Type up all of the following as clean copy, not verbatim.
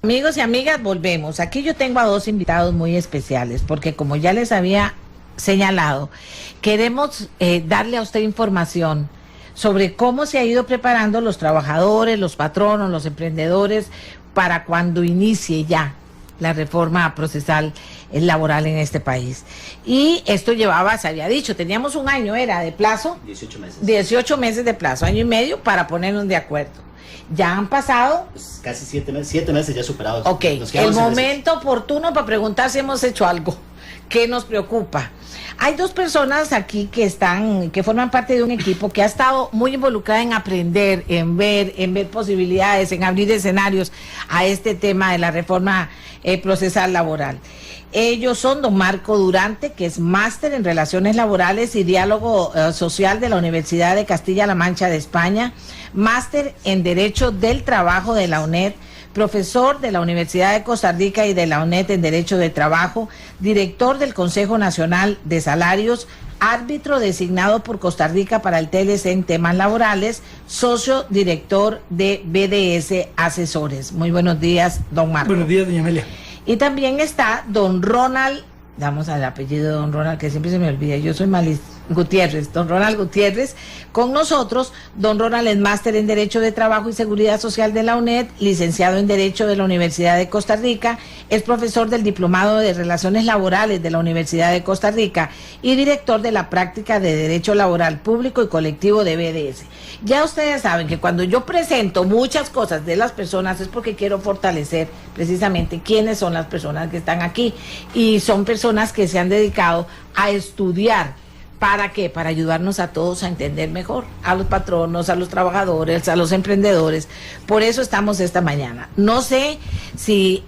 Amigos y amigas, volvemos. Aquí yo tengo a dos invitados muy especiales, porque como ya les había señalado, queremos darle a usted información sobre cómo se ha ido preparando los trabajadores, los patronos, los emprendedores, para cuando inicie ya la reforma procesal laboral en este país. Y esto llevaba, se había dicho, teníamos un año, era de plazo. 18 meses. 18 meses de plazo, año y medio para ponernos de acuerdo. Ya han pasado Pues casi 7 meses ya superados. Ok, el momento oportuno para preguntar si hemos hecho algo. ¿Qué nos preocupa? Hay dos personas aquí que forman parte de un equipo que ha estado muy involucrada en aprender, en ver posibilidades, en abrir escenarios a este tema de la reforma procesal laboral. Ellos son don Marco Durante, que es máster en Relaciones Laborales y Diálogo Social de la Universidad de Castilla-La Mancha de España, máster en Derecho del Trabajo de la UNED, profesor de la Universidad de Costa Rica y de la UNED en Derecho de Trabajo, director del Consejo Nacional de Salarios, árbitro designado por Costa Rica para el TLC en temas laborales, socio director de BDS Asesores. Muy buenos días, don Marco. Buenos días, doña Amelia. Y también está don Ronald, vamos al apellido de don Ronald, que siempre se me olvida, yo soy Gutiérrez, don Ronald Gutiérrez, con nosotros. Don Ronald es máster en Derecho de Trabajo y Seguridad Social de la UNED, licenciado en Derecho de la Universidad de Costa Rica, es profesor del Diplomado de Relaciones Laborales de la Universidad de Costa Rica y director de la práctica de Derecho Laboral Público y Colectivo de BDS. Ya ustedes saben que cuando yo presento muchas cosas de las personas es porque quiero fortalecer precisamente quiénes son las personas que están aquí, y son personas que se han dedicado a estudiar. ¿Para qué? Para ayudarnos a todos a entender mejor, a los patronos, a los trabajadores, a los emprendedores. Por eso estamos esta mañana. No sé si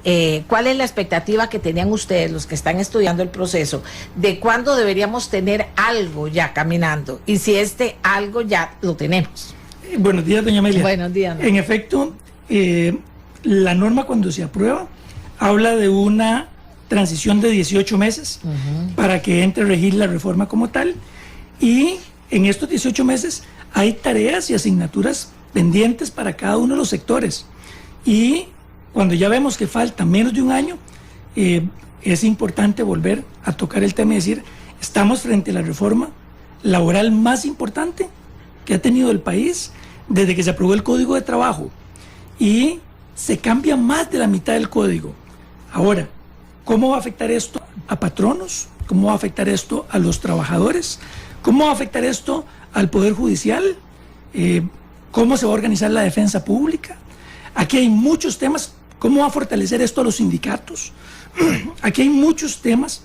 cuál es la expectativa que tenían ustedes, los que están estudiando el proceso, de cuándo deberíamos tener algo ya caminando, y si algo ya lo tenemos. Buenos días, doña Amelia. Buenos días. En efecto, la norma, cuando se aprueba, habla de una transición de 18 meses para que entre a regir la reforma como tal, y en estos 18 meses hay tareas y asignaturas pendientes para cada uno de los sectores, y cuando ya vemos que falta menos de un año, es importante volver a tocar el tema y decir, estamos frente a la reforma laboral más importante que ha tenido el país desde que se aprobó el Código de Trabajo, y se cambia más de la mitad del código. Ahora, ¿cómo va a afectar esto a patronos? ¿Cómo va a afectar esto a los trabajadores? ¿Cómo va a afectar esto al Poder Judicial? ¿Cómo se va a organizar la defensa pública? Aquí hay muchos temas. ¿Cómo va a fortalecer esto a los sindicatos? Aquí hay muchos temas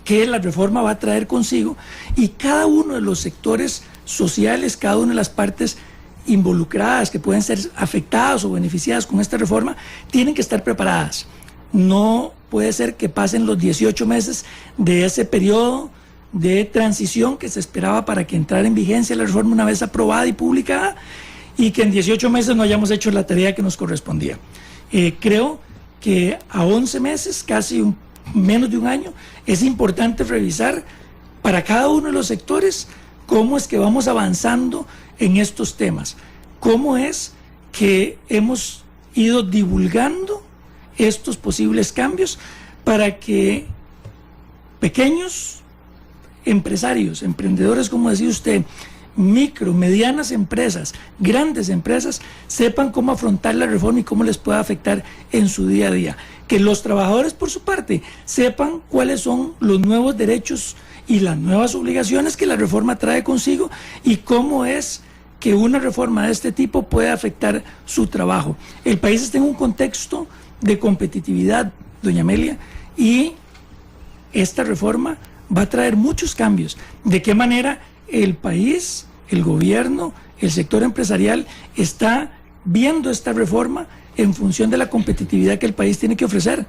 que la reforma va a traer consigo, y cada uno de los sectores sociales, cada una de las partes involucradas que pueden ser afectadas o beneficiadas con esta reforma, tienen que estar preparadas. No puede ser que pasen los 18 meses de ese periodo de transición que se esperaba para que entrara en vigencia la reforma una vez aprobada y publicada, y que en 18 meses no hayamos hecho la tarea que nos correspondía. Creo que a 11 meses, casi menos de un año, es importante revisar para cada uno de los sectores cómo es que vamos avanzando en estos temas, cómo es que hemos ido divulgando estos posibles cambios para que pequeños empresarios, emprendedores, como decía usted, micro, medianas empresas, grandes empresas, sepan cómo afrontar la reforma y cómo les puede afectar en su día a día. Que los trabajadores, por su parte, sepan cuáles son los nuevos derechos y las nuevas obligaciones que la reforma trae consigo, y cómo es que una reforma de este tipo puede afectar su trabajo. El país está en un contexto de competitividad, doña Amelia, y esta reforma va a traer muchos cambios. ¿De qué manera el país, el gobierno, el sector empresarial está viendo esta reforma en función de la competitividad que el país tiene que ofrecer?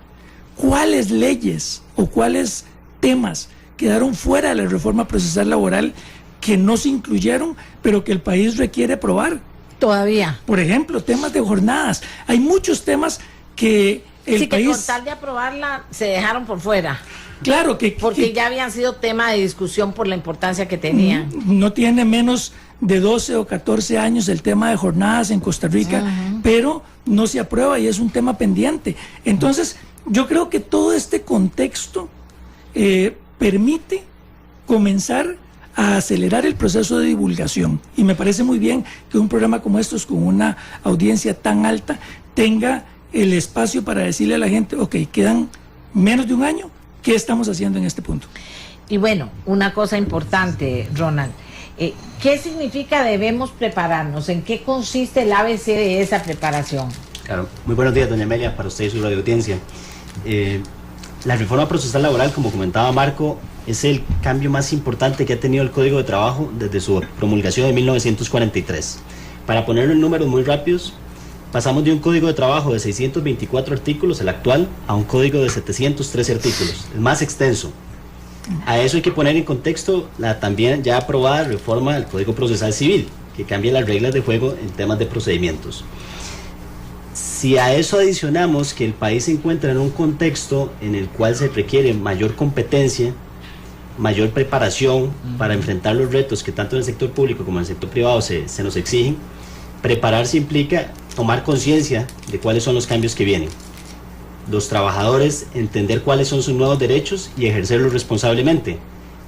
¿Cuáles leyes o cuáles temas quedaron fuera de la reforma procesal laboral que no se incluyeron, pero que el país requiere aprobar? Todavía. Por ejemplo, temas de jornadas. Hay muchos temas que el país... que con tal de aprobarla se dejaron por fuera. Claro porque ya habían sido tema de discusión por la importancia que tenían. No tiene menos de 12 o 14 años el tema de jornadas en Costa Rica, pero no se aprueba y es un tema pendiente. Entonces, yo creo que todo este contexto permite comenzar a acelerar el proceso de divulgación. Y me parece muy bien que un programa como estos, con una audiencia tan alta, tenga el espacio para decirle a la gente, ok, quedan menos de un año, ¿qué estamos haciendo en este punto? Y bueno, una cosa importante, Ronald, ¿qué significa debemos prepararnos? ¿En qué consiste el ABC de esa preparación? Claro, muy buenos días, doña Amelia, para usted y su radioaudiencia. La reforma procesal laboral, como comentaba Marco, es el cambio más importante que ha tenido el Código de Trabajo desde su promulgación en 1943. Para ponerlo en números muy rápidos, pasamos de un Código de Trabajo de 624 artículos, el actual, a un Código de 713 artículos, el más extenso. A eso hay que poner en contexto la también ya aprobada reforma del Código Procesal Civil, que cambia las reglas de juego en temas de procedimientos. Si a eso adicionamos que el país se encuentra en un contexto en el cual se requiere mayor competencia, mayor preparación para enfrentar los retos que tanto en el sector público como en el sector privado se nos exigen, prepararse implica tomar conciencia de cuáles son los cambios que vienen. Los trabajadores entender cuáles son sus nuevos derechos y ejercerlos responsablemente.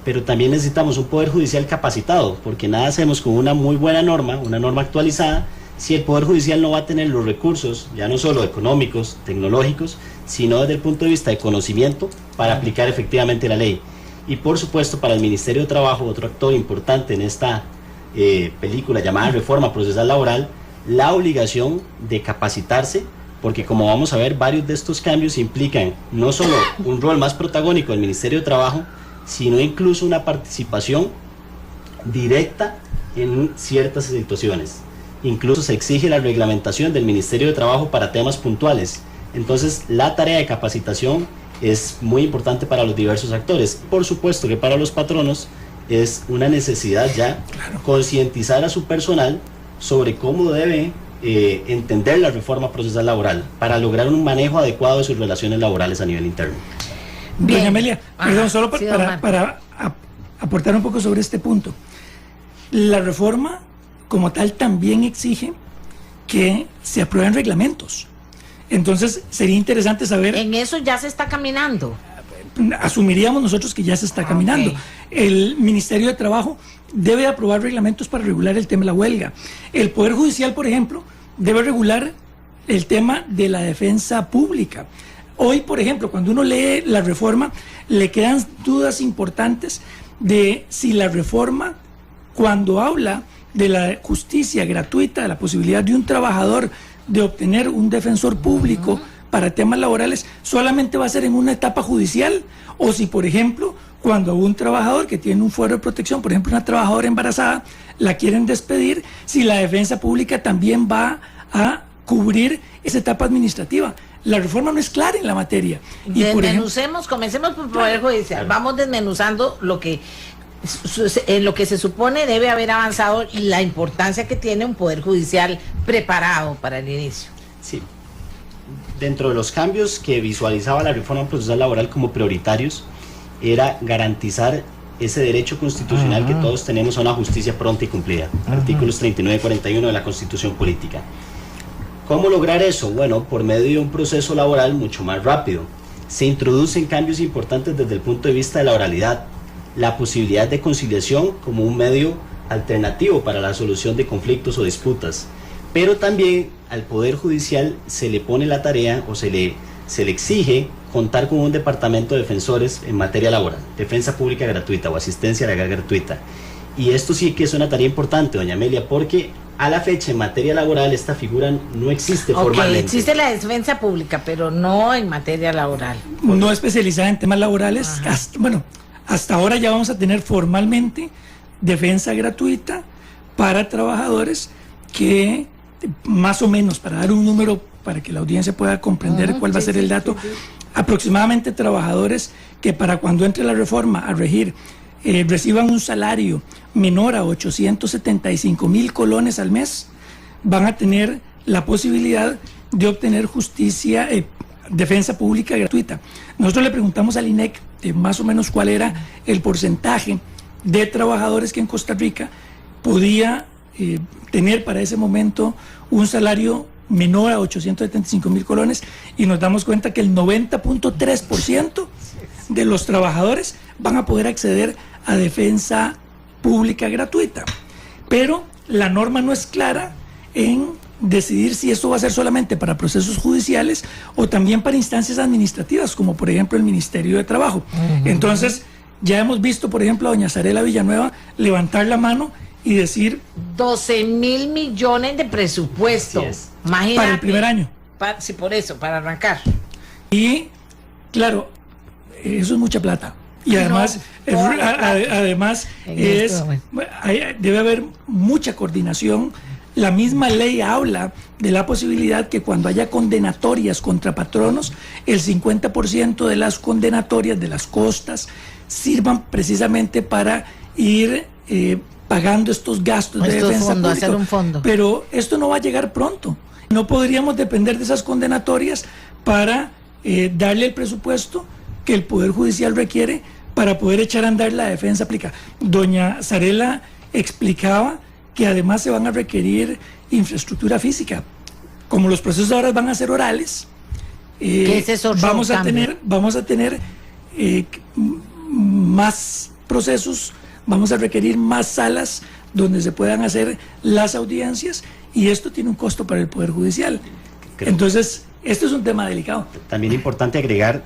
Pero también necesitamos un poder judicial capacitado, porque nada hacemos con una muy buena norma, una norma actualizada, si el poder judicial no va a tener los recursos, ya no solo económicos, tecnológicos, sino desde el punto de vista de conocimiento para aplicar efectivamente la ley. Y por supuesto para el Ministerio de Trabajo, otro actor importante en esta película llamada Reforma Procesal Laboral, la obligación de capacitarse, porque como vamos a ver, varios de estos cambios implican no solo un rol más protagónico del Ministerio de Trabajo, sino incluso una participación directa en ciertas situaciones. Incluso se exige la reglamentación del Ministerio de Trabajo para temas puntuales. Entonces, la tarea de capacitación es muy importante para los diversos actores. Por supuesto que para los patronos es una necesidad ya concientizar a su personal sobre cómo debe entender la reforma procesal laboral para lograr un manejo adecuado de sus relaciones laborales a nivel interno. Bien. Doña Amelia, perdón, solo sí, para aportar un poco sobre este punto. La reforma como tal también exige que se aprueben reglamentos. Entonces sería interesante saber... En eso ya se está caminando. Asumiríamos nosotros que ya se está caminando. Okay. El Ministerio de Trabajo debe aprobar reglamentos para regular el tema de la huelga. El Poder Judicial, por ejemplo, debe regular el tema de la defensa pública. Hoy, por ejemplo, cuando uno lee la reforma, le quedan dudas importantes de si la reforma, cuando habla de la justicia gratuita, de la posibilidad de un trabajador de obtener un defensor público para temas laborales, solamente va a ser en una etapa judicial, o si, por ejemplo, cuando un trabajador que tiene un fuero de protección, por ejemplo, una trabajadora embarazada, la quieren despedir, si la defensa pública también va a cubrir esa etapa administrativa. La reforma no es clara en la materia. Desmenucemos, comencemos por Poder Judicial, vamos desmenuzando en lo que se supone debe haber avanzado y la importancia que tiene un Poder Judicial preparado para el inicio. Sí. Dentro de los cambios que visualizaba la reforma procesal laboral como prioritarios, era garantizar ese derecho constitucional que todos tenemos a una justicia pronta y cumplida. Artículos 39 y 41 de la Constitución Política. ¿Cómo lograr eso? Bueno, por medio de un proceso laboral mucho más rápido. Se introducen cambios importantes desde el punto de vista de la oralidad, la posibilidad de conciliación como un medio alternativo para la solución de conflictos o disputas, pero también al Poder Judicial se le pone la tarea o se le exige contar con un departamento de defensores en materia laboral, defensa pública gratuita o asistencia legal gratuita. Y esto sí que es una tarea importante, doña Amelia, porque a la fecha en materia laboral esta figura no existe formalmente. Existe la defensa pública, pero no en materia laboral. No especializada en temas laborales. Hasta ahora ya vamos a tener formalmente defensa gratuita para trabajadores que, más o menos, para dar un número para que la audiencia pueda comprender cuál va a ser el dato, aproximadamente trabajadores que para cuando entre la reforma a regir reciban un salario menor a 875,000 colones al mes, van a tener la posibilidad de obtener justicia, defensa pública gratuita. Nosotros le preguntamos al INEC más o menos cuál era el porcentaje de trabajadores que en Costa Rica podía tener para ese momento un salario menor a 875,000 colones, y nos damos cuenta que el 90.3% de los trabajadores van a poder acceder a defensa pública gratuita. Pero la norma no es clara en decidir si esto va a ser solamente para procesos judiciales o también para instancias administrativas, como por ejemplo el Ministerio de Trabajo. Entonces, ya hemos visto, por ejemplo, a doña Sarela Villanueva levantar la mano y decir 12,000 millones de presupuesto. Imagínate, para el primer año. Sí, por eso, para arrancar. Y, claro, eso es mucha plata. Y además, debe haber mucha coordinación. La misma ley habla de la posibilidad que cuando haya condenatorias contra patronos, el 50% de las condenatorias, de las costas, sirvan precisamente para ir pagando estos gastos de defensa pública. Hacer un fondo. Pero esto no va a llegar pronto. No podríamos depender de esas condenatorias para darle el presupuesto que el Poder Judicial requiere para poder echar a andar la defensa pública. Doña Sarela explicaba que además se van a requerir infraestructura física. Como los procesos ahora van a ser orales, vamos a tener más procesos, vamos a requerir más salas donde se puedan hacer las audiencias, y esto tiene un costo para el Poder Judicial. Entonces, esto es un tema delicado. También es importante agregar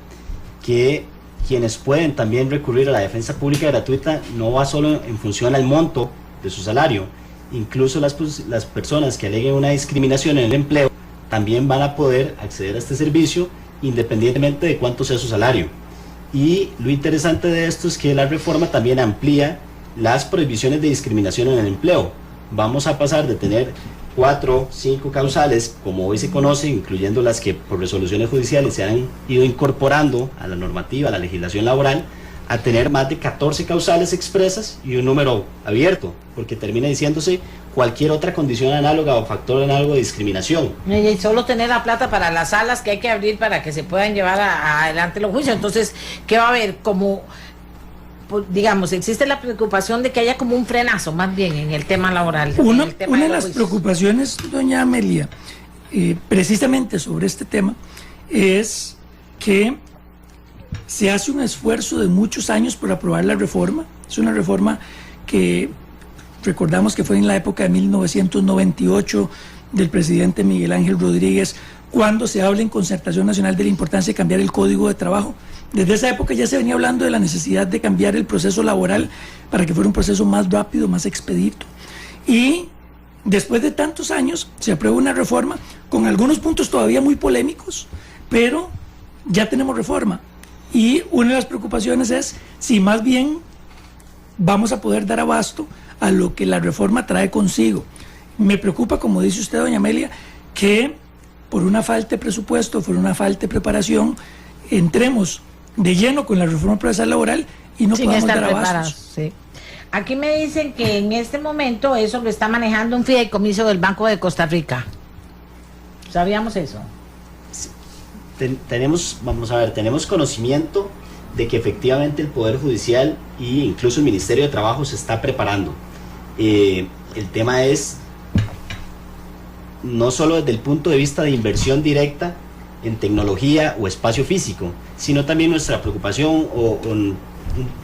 que quienes pueden también recurrir a la defensa pública gratuita no va solo en función al monto de su salario. Incluso las personas que aleguen una discriminación en el empleo también van a poder acceder a este servicio independientemente de cuánto sea su salario. Y lo interesante de esto es que la reforma también amplía las prohibiciones de discriminación en el empleo. Vamos a pasar de tener 4, 5 causales, como hoy se conoce, incluyendo las que por resoluciones judiciales se han ido incorporando a la normativa, a la legislación laboral, a tener más de 14 causales expresas y un número abierto, porque termina diciéndose cualquier otra condición análoga o factor análogo de discriminación. Y solo tener la plata para las salas que hay que abrir para que se puedan llevar adelante los juicios. Entonces, ¿qué va a haber? Como, digamos, existe la preocupación de que haya como un frenazo más bien en el tema laboral. Una de las preocupaciones, doña Amelia, precisamente sobre este tema, es que se hace un esfuerzo de muchos años por aprobar la reforma. Es una reforma que recordamos que fue en la época de 1998 del presidente Miguel Ángel Rodríguez, cuando se habla en concertación nacional de la importancia de cambiar el Código de Trabajo. Desde esa época ya se venía hablando de la necesidad de cambiar el proceso laboral para que fuera un proceso más rápido, más expedito. Y después de tantos años se aprueba una reforma con algunos puntos todavía muy polémicos, pero ya tenemos reforma. Y una de las preocupaciones es si más bien vamos a poder dar abasto a lo que la reforma trae consigo. Me preocupa, como dice usted, doña Amelia, que por una falta de presupuesto, por una falta de preparación, entremos de lleno con la reforma procesal laboral y no podamos dar abastos. Sí. Aquí me dicen que en este momento eso lo está manejando un fideicomiso del Banco de Costa Rica. ¿Sabíamos eso? Tenemos conocimiento de que efectivamente el Poder Judicial e incluso el Ministerio de Trabajo se está preparando. El tema es no solo desde el punto de vista de inversión directa en tecnología o espacio físico, sino también nuestra preocupación o un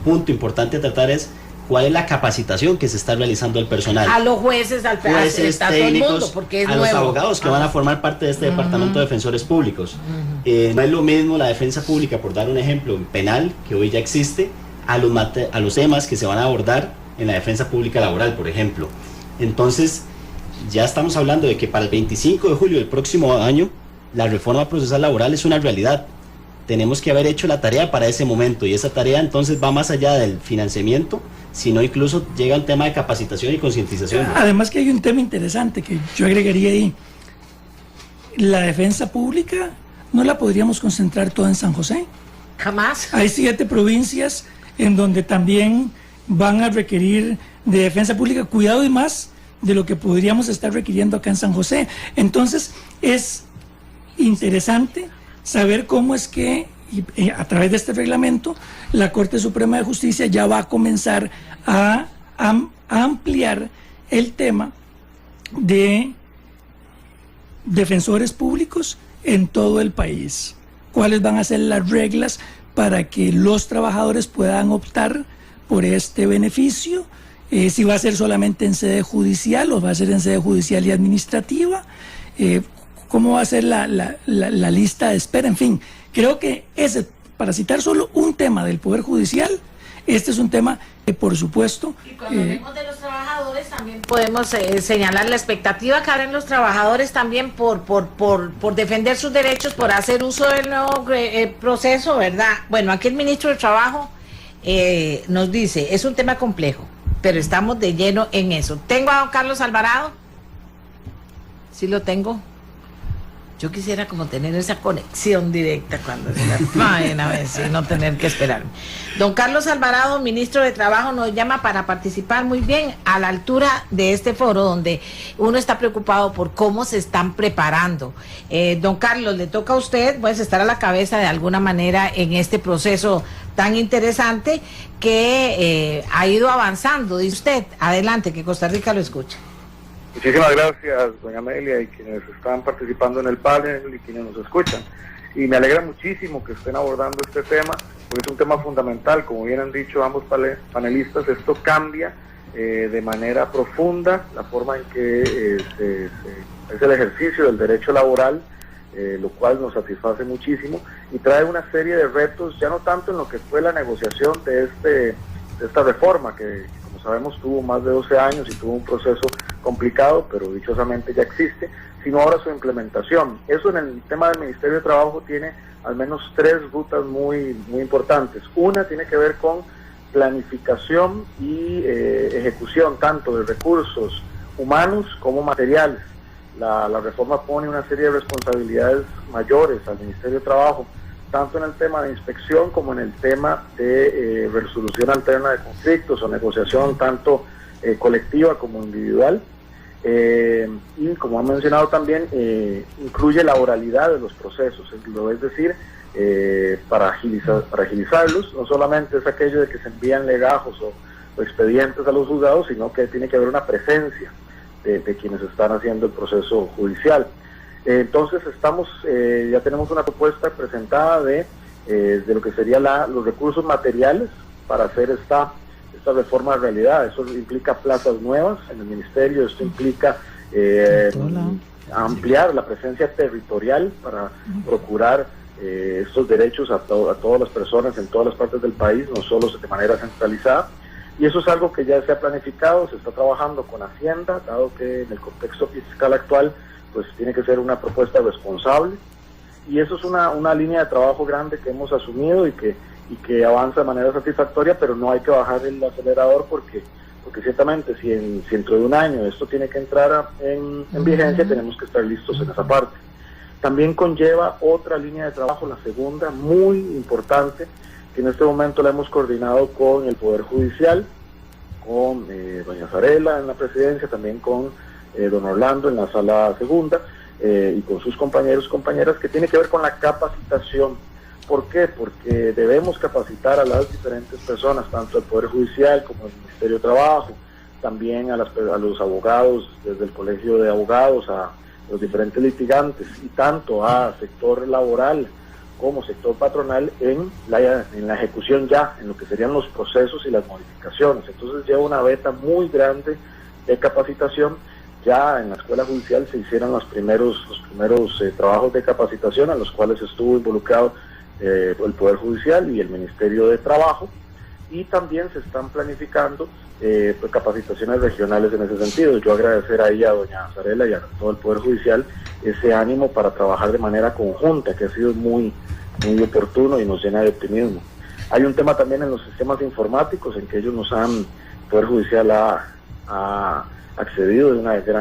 punto importante a tratar es cuál es la capacitación que se está realizando al personal. A los jueces, a técnicos, todo el mundo, porque es a nuevo. Los abogados que van a formar parte de este departamento de defensores públicos. No es lo mismo la defensa pública, por dar un ejemplo, penal, que hoy ya existe, a los temas que se van a abordar en la defensa pública laboral, por ejemplo. Entonces, ya estamos hablando de que para el 25 de julio del próximo año, la reforma procesal laboral es una realidad. Tenemos que haber hecho la tarea para ese momento, y esa tarea entonces va más allá del financiamiento, sino incluso llega al tema de capacitación y concientización. Además que hay un tema interesante que yo agregaría ahí. La defensa pública no la podríamos concentrar toda en San José. Jamás. Hay 7 provincias en donde también van a requerir de defensa pública, cuidado y más de lo que podríamos estar requiriendo acá en San José. Entonces es interesante saber cómo es que a través de este reglamento la Corte Suprema de Justicia ya va a comenzar a ampliar el tema de defensores públicos en todo el país. ¿Cuáles van a ser las reglas para que los trabajadores puedan optar por este beneficio? Si va a ser solamente en sede judicial o va a ser en sede judicial y administrativa. ¿Cómo va a ser la lista de espera? En fin, creo que ese, para citar solo un tema del Poder Judicial, este es un tema que, por supuesto... Y cuando hablemos de los trabajadores, también podemos señalar la expectativa que abren los trabajadores también por defender sus derechos, por hacer uso del nuevo proceso, ¿verdad? Bueno, aquí el ministro de Trabajo nos dice, es un tema complejo, pero estamos de lleno en eso. ¿Tengo a don Carlos Alvarado? Sí lo tengo. Yo quisiera como tener esa conexión directa cuando se la vayan a ver, y no tener que esperarme. Don Carlos Alvarado, ministro de Trabajo, nos llama para participar muy bien a la altura de este foro donde uno está preocupado por cómo se están preparando. Don Carlos, le toca a usted, pues, estar a la cabeza de alguna manera en este proceso tan interesante que ha ido avanzando. Dice usted, adelante, que Costa Rica lo escucha. Muchísimas gracias, doña Amelia, y quienes están participando en el panel y quienes nos escuchan. Y me alegra muchísimo que estén abordando este tema, porque es un tema fundamental. Como bien han dicho ambos panelistas, esto cambia de manera profunda la forma en que es el ejercicio del derecho laboral, lo cual nos satisface muchísimo y trae una serie de retos, ya no tanto en lo que fue la negociación de esta reforma, que como sabemos tuvo más de 12 años y tuvo un proceso complicado, pero dichosamente ya existe, sino ahora su implementación. Eso en el tema del Ministerio de Trabajo tiene al menos 3 rutas muy importantes. Una tiene que ver con planificación y ejecución tanto de recursos humanos como materiales. La reforma pone una serie de responsabilidades mayores al Ministerio de Trabajo, tanto en el tema de inspección como en el tema de resolución alterna de conflictos o negociación tanto colectiva como individual. Y como han mencionado también, incluye la oralidad de los procesos, es decir, para agilizarlos, no solamente es aquello de que se envían legajos o expedientes a los juzgados, sino que tiene que haber una presencia de quienes están haciendo el proceso judicial. Entonces ya tenemos una propuesta presentada de lo que serían los recursos materiales para hacer esta reforma de realidad. Eso implica plazas nuevas en el ministerio, esto implica ampliar la presencia territorial para procurar estos derechos a todas las personas en todas las partes del país, no solo de manera centralizada. Y eso es algo que ya se ha planificado, se está trabajando con Hacienda, dado que en el contexto fiscal actual pues tiene que ser una propuesta responsable. Y eso es una línea de trabajo grande que hemos asumido y que avanza de manera satisfactoria, pero no hay que bajar el acelerador porque ciertamente si dentro de un año esto tiene que entrar en vigencia, tenemos que estar listos en esa parte. También conlleva otra línea de trabajo, la segunda, muy importante, que en este momento la hemos coordinado con el Poder Judicial, con doña Zarela en la presidencia, también con don Orlando en la sala segunda, y con sus compañeros y compañeras, que tiene que ver con la capacitación. ¿Por qué? Porque debemos capacitar a las diferentes personas, tanto el Poder Judicial como el Ministerio de Trabajo, también a los abogados, desde el Colegio de Abogados, a los diferentes litigantes, y tanto a sector laboral como sector patronal en la ejecución ya, en lo que serían los procesos y las modificaciones. Entonces lleva una beta muy grande de capacitación. Ya en la Escuela Judicial se hicieron los primeros trabajos de capacitación a los cuales estuvo involucrado el Poder Judicial y el Ministerio de Trabajo, y también se están planificando capacitaciones regionales en ese sentido. Yo agradecer ahí a doña Zarela y a todo el Poder Judicial ese ánimo para trabajar de manera conjunta, que ha sido muy oportuno y nos llena de optimismo. Hay un tema también en los sistemas informáticos en que ellos el Poder Judicial ha accedido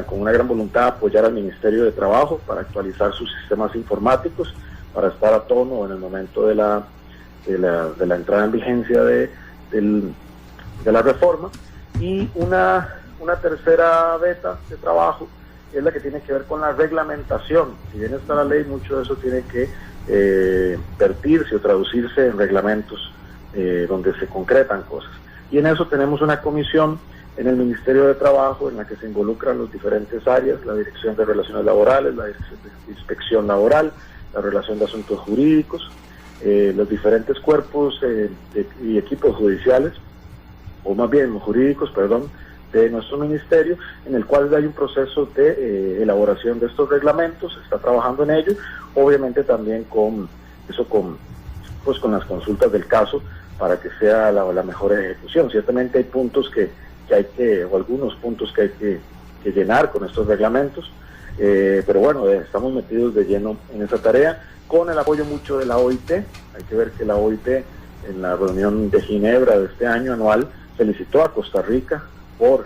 con una gran voluntad a apoyar al Ministerio de Trabajo para actualizar sus sistemas informáticos, para estar a tono en el momento de la entrada en vigencia de la reforma. Y una tercera beta de trabajo es la que tiene que ver con la reglamentación. Si bien está la ley, mucho de eso tiene que vertirse o traducirse en reglamentos donde se concretan cosas. Y en eso tenemos una comisión en el Ministerio de Trabajo, en la que se involucran las diferentes áreas, la Dirección de Relaciones Laborales, la Dirección de Inspección Laboral, la Relación de Asuntos Jurídicos, los diferentes cuerpos y equipos judiciales, o más bien jurídicos, perdón, de nuestro ministerio, en el cual hay un proceso de elaboración de estos reglamentos, se está trabajando en ello, obviamente también con las consultas del caso para que sea la mejor ejecución. Ciertamente hay puntos o algunos puntos que hay que llenar con estos reglamentos, pero bueno, estamos metidos de lleno en esa tarea, con el apoyo mucho de la OIT. Hay que ver que la OIT, en la reunión de Ginebra de este año anual, felicitó a Costa Rica por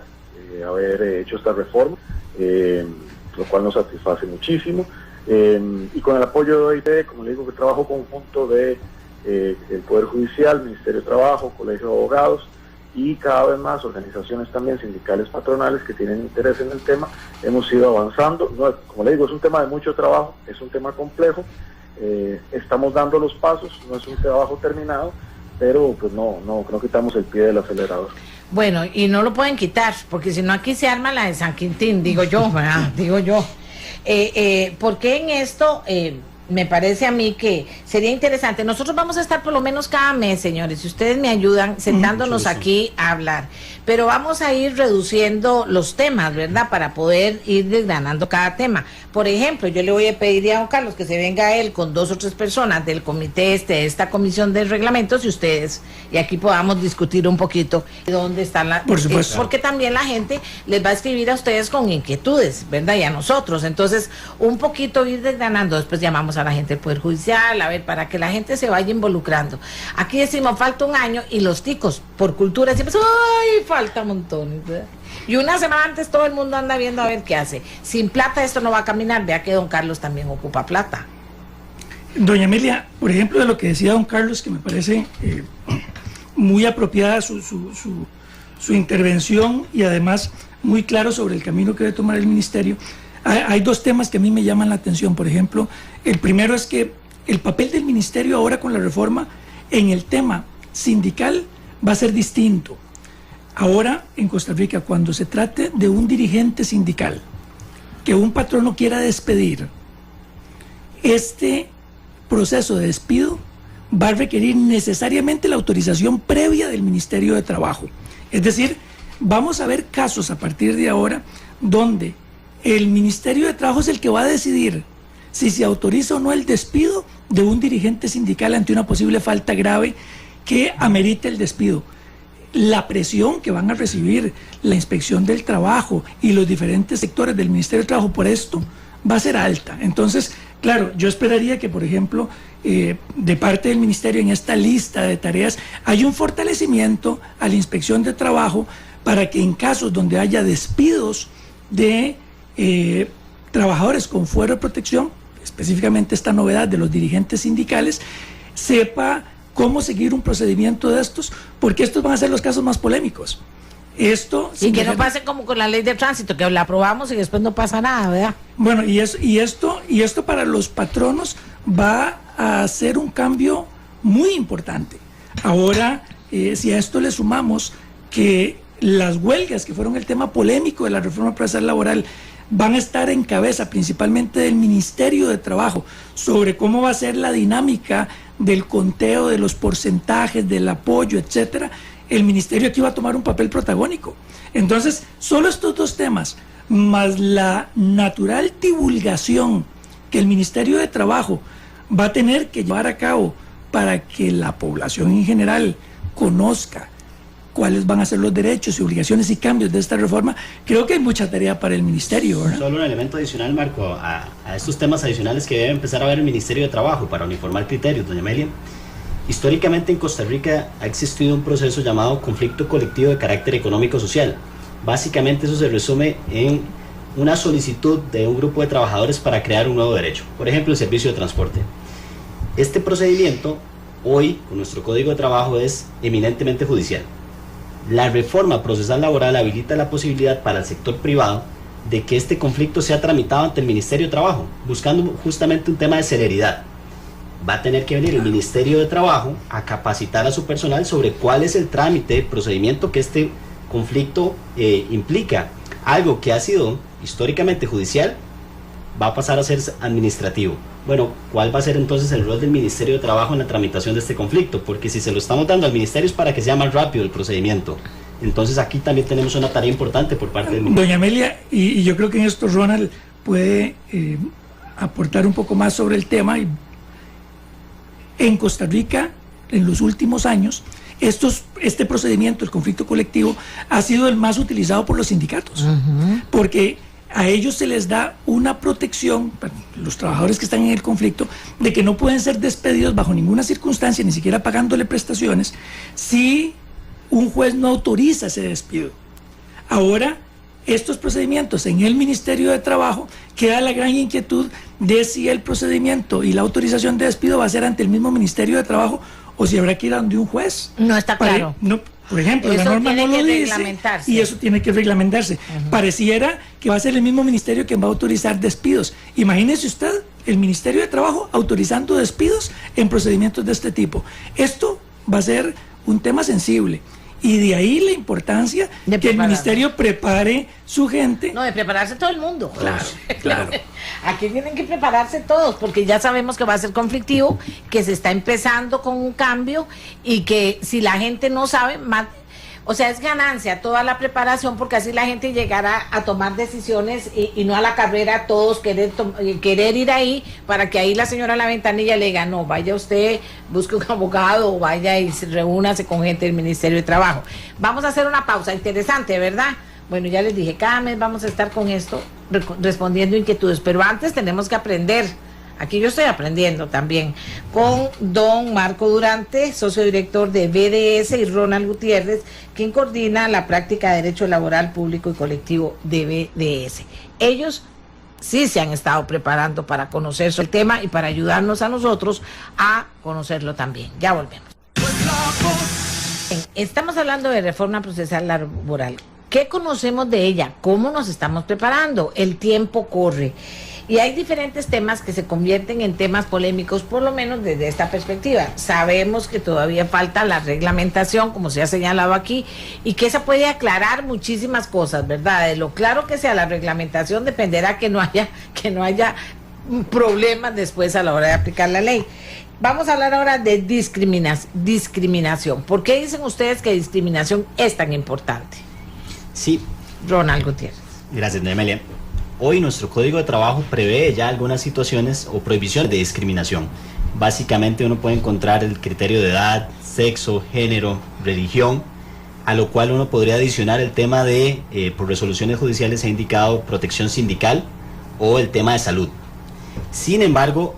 haber hecho esta reforma, lo cual nos satisface muchísimo, y con el apoyo de OIT, como le digo, que trabajo conjunto de el Poder Judicial, Ministerio de Trabajo, Colegio de Abogados y cada vez más organizaciones también sindicales patronales que tienen interés en el tema, hemos ido avanzando. No, como le digo, es un tema de mucho trabajo, es un tema complejo, estamos dando los pasos, no es un trabajo terminado, pero pues no quitamos el pie del acelerador. Bueno, y no lo pueden quitar, porque si no aquí se arma la de San Quintín, digo yo, ¿verdad? Digo yo. Porque en esto me parece a mí que sería interesante. Nosotros vamos a estar por lo menos cada mes, señores, si ustedes me ayudan sentándonos aquí a hablar. Pero vamos a ir reduciendo los temas, ¿verdad? Para poder ir desgranando cada tema. Por ejemplo, yo le voy a pedir a don Carlos que se venga él con 2 o 3 personas del comité de esta comisión de reglamentos y ustedes, y aquí podamos discutir un poquito dónde están las... Por supuesto. Porque también la gente les va a escribir a ustedes con inquietudes, ¿verdad? Y a nosotros. Entonces, un poquito ir desgranando. Después llamamos a la gente del Poder Judicial, a ver, para que la gente se vaya involucrando. Aquí decimos, falta un año, y los ticos, por cultura, siempre, ¡ay, falta montones! ¿Verdad? Y una semana antes todo el mundo anda viendo a ver qué hace. Sin plata esto no va a caminar. Vea que don Carlos también ocupa plata. Doña Emilia, por ejemplo, de lo que decía don Carlos, que me parece muy apropiada su intervención, y además muy claro sobre el camino que debe tomar el ministerio. Hay 2 temas que a mí me llaman la atención. Por ejemplo, el primero es que el papel del ministerio ahora con la reforma en el tema sindical va a ser distinto. Ahora, en Costa Rica, cuando se trate de un dirigente sindical que un patrono quiera despedir, este proceso de despido va a requerir necesariamente la autorización previa del Ministerio de Trabajo. Es decir, vamos a ver casos a partir de ahora donde el Ministerio de Trabajo es el que va a decidir si se autoriza o no el despido de un dirigente sindical ante una posible falta grave que amerite el despido. La presión que van a recibir la Inspección del Trabajo y los diferentes sectores del Ministerio de Trabajo por esto va a ser alta. Entonces, claro, yo esperaría que, por ejemplo, de parte del Ministerio en esta lista de tareas hay un fortalecimiento a la Inspección de Trabajo para que en casos donde haya despidos de trabajadores con fuero de protección, específicamente esta novedad de los dirigentes sindicales, sepa cómo seguir un procedimiento de estos, porque estos van a ser los casos más polémicos. Y que no pase como con la ley de tránsito, que la aprobamos y después no pasa nada, ¿verdad? Bueno, y esto para los patronos va a ser un cambio muy importante. Ahora, si a esto le sumamos que las huelgas, que fueron el tema polémico de la reforma procesal laboral, van a estar en cabeza principalmente del Ministerio de Trabajo sobre cómo va a ser la dinámica del conteo de los porcentajes, del apoyo, etcétera. El ministerio aquí va a tomar un papel protagónico. Entonces, solo estos 2 temas, más la natural divulgación que el Ministerio de Trabajo va a tener que llevar a cabo para que la población en general conozca cuáles van a ser los derechos y obligaciones y cambios de esta reforma, creo que hay mucha tarea para el ministerio, ¿verdad? Solo un elemento adicional, Marco, a estos temas adicionales que debe empezar a ver el Ministerio de Trabajo para uniformar criterios, doña Amelia. Históricamente en Costa Rica ha existido un proceso llamado conflicto colectivo de carácter económico-social. Básicamente eso se resume en una solicitud de un grupo de trabajadores para crear un nuevo derecho, por ejemplo el servicio de transporte. Este procedimiento hoy con nuestro Código de Trabajo es eminentemente judicial. La reforma procesal laboral habilita la posibilidad para el sector privado de que este conflicto sea tramitado ante el Ministerio de Trabajo, buscando justamente un tema de celeridad. Va a tener que venir el Ministerio de Trabajo a capacitar a su personal sobre cuál es el trámite, el procedimiento que este conflicto implica algo que ha sido históricamente judicial, va a pasar a ser administrativo. Bueno, ¿cuál va a ser entonces el rol del Ministerio de Trabajo en la tramitación de este conflicto? Porque si se lo estamos dando al Ministerio es para que sea más rápido el procedimiento. Entonces aquí también tenemos una tarea importante por parte del Ministerio. Doña Amelia, y yo creo que en esto Ronald puede aportar un poco más sobre el tema. En Costa Rica, en los últimos años, este procedimiento, el conflicto colectivo, ha sido el más utilizado por los sindicatos, porque a ellos se les da una protección, los trabajadores que están en el conflicto, de que no pueden ser despedidos bajo ninguna circunstancia, ni siquiera pagándole prestaciones, si un juez no autoriza ese despido. Ahora, estos procedimientos en el Ministerio de Trabajo, queda la gran inquietud de si el procedimiento y la autorización de despido va a ser ante el mismo Ministerio de Trabajo o si habrá que ir a donde un juez. No está claro. Por ejemplo, eso la norma no lo dice y eso tiene que reglamentarse. Pareciera que va a ser el mismo ministerio quien va a autorizar despidos. Imagínese usted el Ministerio de Trabajo autorizando despidos en procedimientos de este tipo. Esto va a ser un tema sensible. Y de ahí la importancia de que el ministerio prepare su gente. No, de prepararse todo el mundo. Claro. Aquí tienen que prepararse todos, porque ya sabemos que va a ser conflictivo, que se está empezando con un cambio y que si la gente no sabe, o sea, es ganancia toda la preparación, porque así la gente llegará a tomar decisiones y no a la carrera todos querer ir ahí para que ahí la señora en la ventanilla le diga, no, vaya usted, busque un abogado o vaya y reúnase con gente del Ministerio de Trabajo. Vamos a hacer una pausa interesante, ¿verdad? Bueno, ya les dije, cada mes vamos a estar con esto respondiendo inquietudes, pero antes tenemos que aprender. Aquí yo estoy aprendiendo también con don Marco Durante, socio director de BDS, y Ronald Gutiérrez, quien coordina la práctica de Derecho Laboral Público y Colectivo de BDS. Ellos sí se han estado preparando para conocer el tema y para ayudarnos a nosotros a conocerlo también. Ya volvemos. Estamos hablando de reforma procesal laboral. ¿Qué conocemos de ella? ¿Cómo nos estamos preparando? El tiempo corre. Y hay diferentes temas que se convierten en temas polémicos, por lo menos desde esta perspectiva. Sabemos que todavía falta la reglamentación, como se ha señalado aquí, y que esa puede aclarar muchísimas cosas, ¿verdad? De lo claro que sea la reglamentación dependerá que no haya problemas después a la hora de aplicar la ley. Vamos a hablar ahora de discriminación. ¿Por qué dicen ustedes que discriminación es tan importante? Sí. Ronald Gutiérrez. Gracias, doña Amelia. Hoy nuestro Código de Trabajo prevé ya algunas situaciones o prohibiciones de discriminación. Básicamente uno puede encontrar el criterio de edad, sexo, género, religión, a lo cual uno podría adicionar el tema de, por resoluciones judiciales se ha indicado protección sindical o el tema de salud. Sin embargo,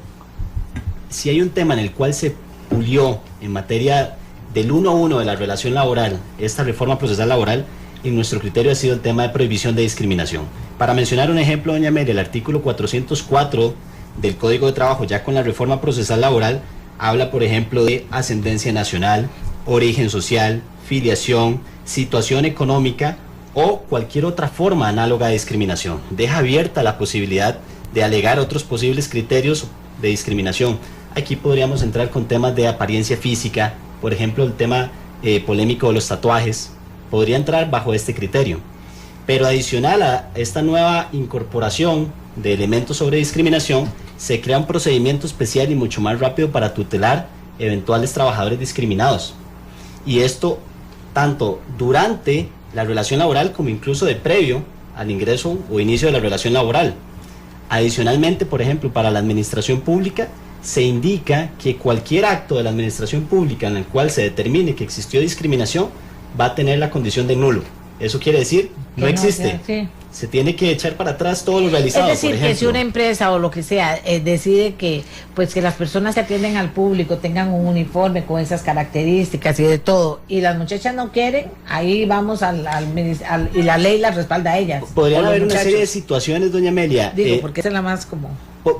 si hay un tema en el cual se pulió en materia del 1-1 de la relación laboral, esta reforma procesal laboral, en nuestro criterio ha sido el tema de prohibición de discriminación. Para mencionar un ejemplo, doña Amelia, el artículo 404 del Código de Trabajo, ya con la reforma procesal laboral, habla, por ejemplo, de ascendencia nacional, origen social, filiación, situación económica o cualquier otra forma análoga de discriminación. Deja abierta la posibilidad de alegar otros posibles criterios de discriminación. Aquí podríamos entrar con temas de apariencia física, por ejemplo, el tema polémico de los tatuajes, podría entrar bajo este criterio. Pero adicional a esta nueva incorporación de elementos sobre discriminación, se crea un procedimiento especial y mucho más rápido para tutelar eventuales trabajadores discriminados. Y esto tanto durante la relación laboral como incluso de previo al ingreso o inicio de la relación laboral. Adicionalmente, por ejemplo, para la administración pública, se indica que cualquier acto de la administración pública en el cual se determine que existió discriminación va a tener la condición de nulo. Eso quiere decir, no existe. Sí. Se tiene que echar para atrás todo lo realizado. Es decir, que si una empresa o lo que sea decide que las personas que atienden al público tengan un uniforme con esas características y de todo, y las muchachas no quieren, ahí vamos y la ley las respalda a ellas. Podrían haber una serie de situaciones, doña Amelia. Digo, porque esa es la más común.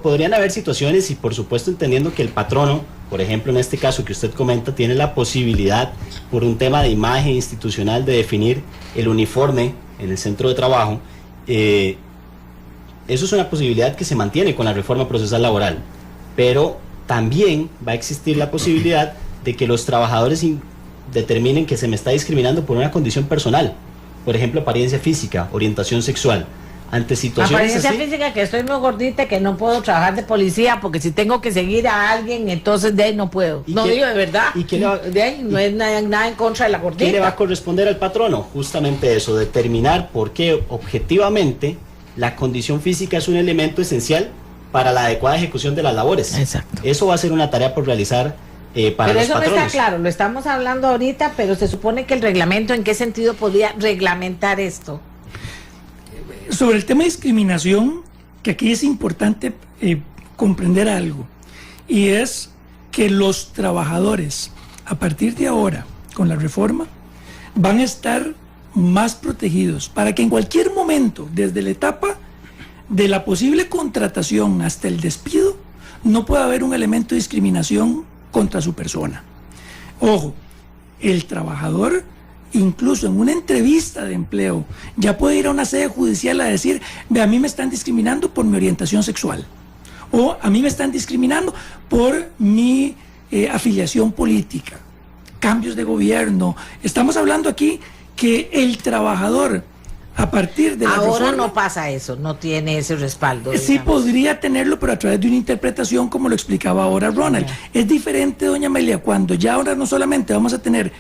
Podrían haber situaciones y por supuesto entendiendo que el patrono, por ejemplo en este caso que usted comenta, tiene la posibilidad por un tema de imagen institucional de definir el uniforme en el centro de trabajo. Eso es una posibilidad que se mantiene con la reforma procesal laboral, pero también va a existir la posibilidad de que los trabajadores determinen que se me está discriminando por una condición personal. por ejemplo, apariencia física, orientación sexual. Ante situaciones apariencia así, física, que estoy muy gordita, que no puedo trabajar de policía, porque si tengo que seguir a alguien, entonces de ahí no puedo. ¿Y No qué- digo de verdad. y qué le va- de ahí no es nada en contra de la gordita. ¿qué le va a corresponder al patrono? Justamente eso, determinar por qué objetivamente la condición física es un elemento esencial para la adecuada ejecución de las labores. Exacto. Eso va a ser una tarea por realizar para Pero los eso no patronos. está claro, lo estamos hablando ahorita, pero se supone que el reglamento, ¿en qué sentido podría reglamentar esto? Sobre el tema de discriminación, que aquí es importante comprender algo, y es que los trabajadores, a partir de ahora, con la reforma, van a estar más protegidos para que en cualquier momento, desde la etapa de la posible contratación hasta el despido, no pueda haber un elemento de discriminación contra su persona. Ojo, el trabajador, incluso en una entrevista de empleo, ya puede ir a una sede judicial a decir: ve, a mí me están discriminando por mi orientación sexual, o a mí me están discriminando por mi afiliación política, cambios de gobierno. Estamos hablando aquí que el trabajador, a partir de la Ahora reforma, no pasa eso, no tiene ese respaldo. sí digamos. podría tenerlo, pero a través de una interpretación, como lo explicaba ahora Ronald. Es diferente, doña Amelia, cuando ya ahora no solamente vamos a tener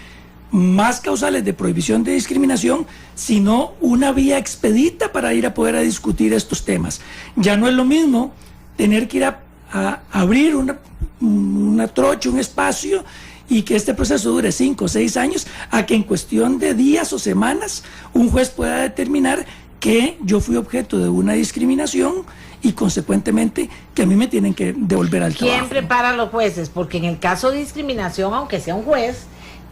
más causales de prohibición de discriminación, sino una vía expedita para ir a poder discutir estos temas. Ya no es lo mismo tener que ir a abrir una trocha, un espacio, y que este proceso dure 5 o 6 años, a que en cuestión de días o semanas un juez pueda determinar que yo fui objeto de una discriminación y consecuentemente que a mí me tienen que devolver al trabajo. ¿Quién prepara a los jueces? Porque en el caso de discriminación, aunque sea un juez,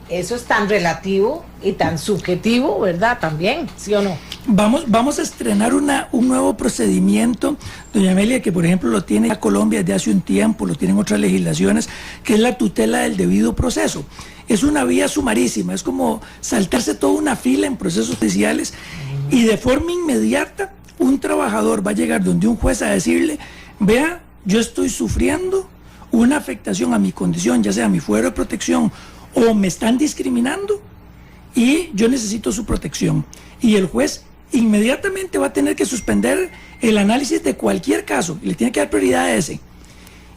eso es tan relativo y tan subjetivo, ¿verdad? También, ¿sí o no? Vamos a estrenar un nuevo procedimiento, doña Amelia, que por ejemplo lo tiene ya Colombia desde hace un tiempo, lo tienen otras legislaciones, que es la tutela del debido proceso. Es una vía sumarísima, es como saltarse toda una fila en procesos judiciales, y de forma inmediata un trabajador va a llegar donde un juez a decirle: vea, yo estoy sufriendo una afectación a mi condición, ya sea mi fuero de protección o me están discriminando, y yo necesito su protección. Y el juez inmediatamente va a tener que suspender el análisis de cualquier caso, y le tiene que dar prioridad a ese,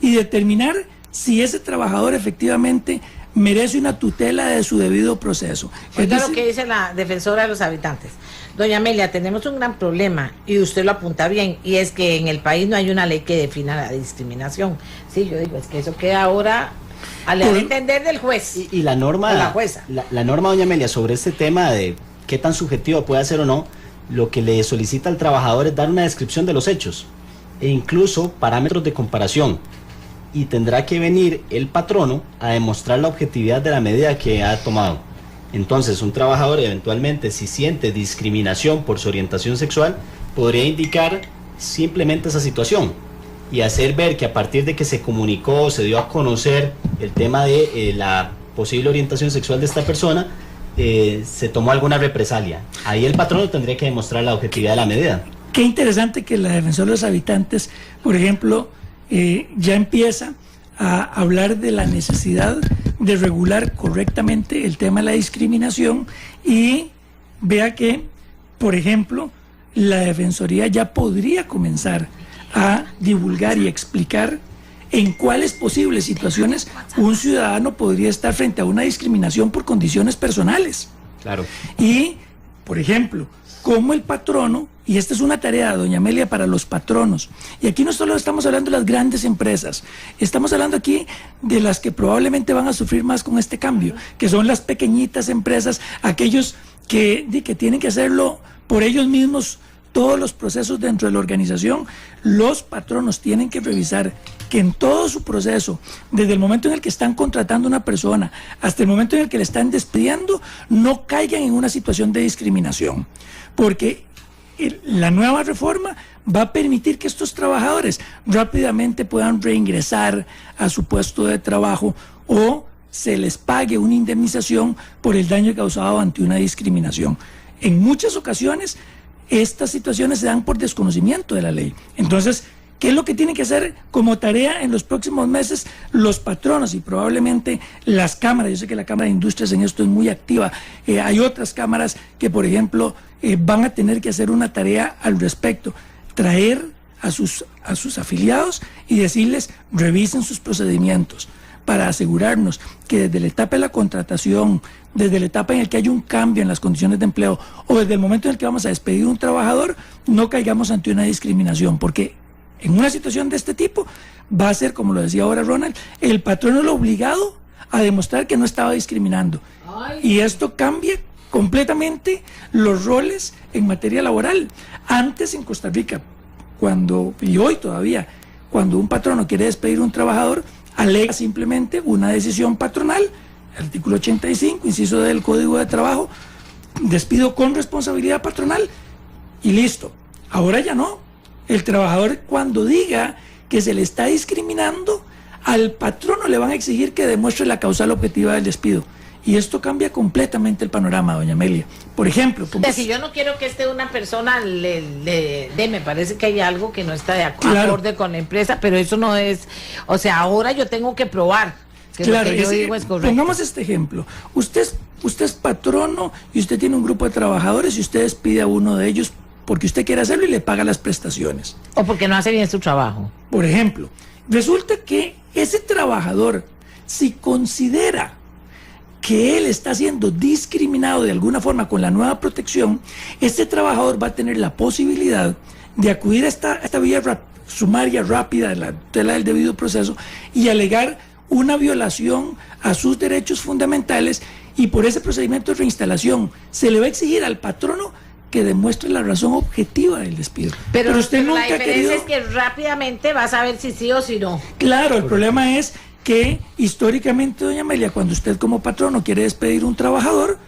y determinar si ese trabajador efectivamente merece una tutela de su debido proceso. Oiga lo que dice la defensora de los habitantes. Doña Amelia, tenemos un gran problema, y usted lo apunta bien, y es que en el país no hay una ley que defina la discriminación. Sí, yo digo, es que eso queda ahora al entender del juez. Y la norma, o la jueza. la norma, doña Amelia, sobre este tema de qué tan subjetivo puede ser o no, lo que le solicita al trabajador es dar una descripción de los hechos e incluso parámetros de comparación, y tendrá que venir el patrono a demostrar la objetividad de la medida que ha tomado. Entonces, un trabajador eventualmente, si siente discriminación por su orientación sexual, podría indicar simplemente esa situación y hacer ver que a partir de que se comunicó, se dio a conocer el tema de la posible orientación sexual de esta persona, se tomó alguna represalia. Ahí el patrono tendría que demostrar la objetividad de la medida. Qué interesante que la defensora de los habitantes, por ejemplo, ya empieza a hablar de la necesidad de regular correctamente el tema de la discriminación, y vea que, por ejemplo, la Defensoría ya podría comenzar a divulgar y explicar en cuáles posibles situaciones un ciudadano podría estar frente a una discriminación por condiciones personales. Claro. Y, por ejemplo, cómo el patrono, y esta es una tarea, doña Amelia, para los patronos, y aquí no solo estamos hablando de las grandes empresas, estamos hablando aquí de las que probablemente van a sufrir más con este cambio, que son las pequeñitas empresas, aquellos que tienen que hacerlo por ellos mismos, todos los procesos dentro de la organización. Los patronos tienen que revisar que en todo su proceso, desde el momento en el que están contratando a una persona hasta el momento en el que le están despidiendo, no caigan en una situación de discriminación, porque la nueva reforma va a permitir que estos trabajadores rápidamente puedan reingresar a su puesto de trabajo, o se les pague una indemnización por el daño causado ante una discriminación. En muchas ocasiones estas situaciones se dan por desconocimiento de la ley. Entonces, ¿Qué es lo que tienen que hacer como tarea en los próximos meses los patronos y probablemente las cámaras? Yo sé que la Cámara de Industrias en esto es muy activa. Hay otras cámaras que, por ejemplo, van a tener que hacer una tarea al respecto. Traer a sus afiliados y decirles, revisen sus procedimientos para asegurarnos que desde la etapa de la contratación, desde la etapa en la que hay un cambio en las condiciones de empleo o desde el momento en el que vamos a despedir a un trabajador, no caigamos ante una discriminación, porque en una situación de este tipo va a ser, como lo decía ahora Ronald, el patrón el obligado a demostrar que no estaba discriminando. Y esto cambia completamente los roles en materia laboral. Antes en Costa Rica, y hoy todavía, cuando un patrono quiere despedir a un trabajador, alega simplemente una decisión patronal, artículo 85, inciso del Código de Trabajo, despido con responsabilidad patronal y listo. Ahora ya no. El trabajador, cuando diga que se le está discriminando, al patrono le van a exigir que demuestre la causal objetiva del despido. Y esto cambia completamente el panorama, doña Amelia. Por ejemplo, si yo no quiero que una persona me parece que hay algo que no está de acorde con la empresa, pero eso no es, o sea, ahora yo tengo que probar que lo que yo digo es correcto. Pongamos este ejemplo. Usted es patrono y usted tiene un grupo de trabajadores y usted despide a uno de ellos porque usted quiere hacerlo y le paga las prestaciones. O porque no hace bien su trabajo. Por ejemplo, resulta que ese trabajador, si considera que él está siendo discriminado de alguna forma con la nueva protección, este trabajador va a tener la posibilidad de acudir a esta vía sumaria rápida de la tutela del debido proceso y alegar una violación a sus derechos fundamentales, y por ese procedimiento de reinstalación se le va a exigir al patrono que demuestre la razón objetiva del despido. Pero usted nunca la diferencia es que rápidamente va a saber si sí o si no. Claro, el problema es que históricamente, doña Amelia, cuando usted como patrono quiere despedir a un trabajador,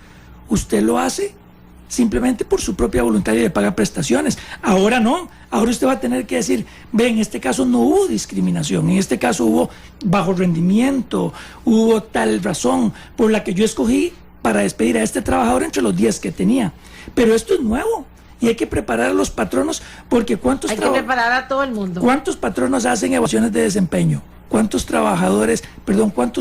usted lo hace simplemente por su propia voluntad y le paga prestaciones. Ahora no, ahora usted va a tener que decir, ve, en este caso no hubo discriminación, en este caso hubo bajo rendimiento, hubo tal razón por la que yo escogí para despedir a este trabajador entre los 10 que tenía. Pero esto es nuevo y hay que preparar a los patronos, porque hay que preparar a todo el mundo. ¿Cuántos patronos hacen evaluaciones de desempeño? ¿Cuántos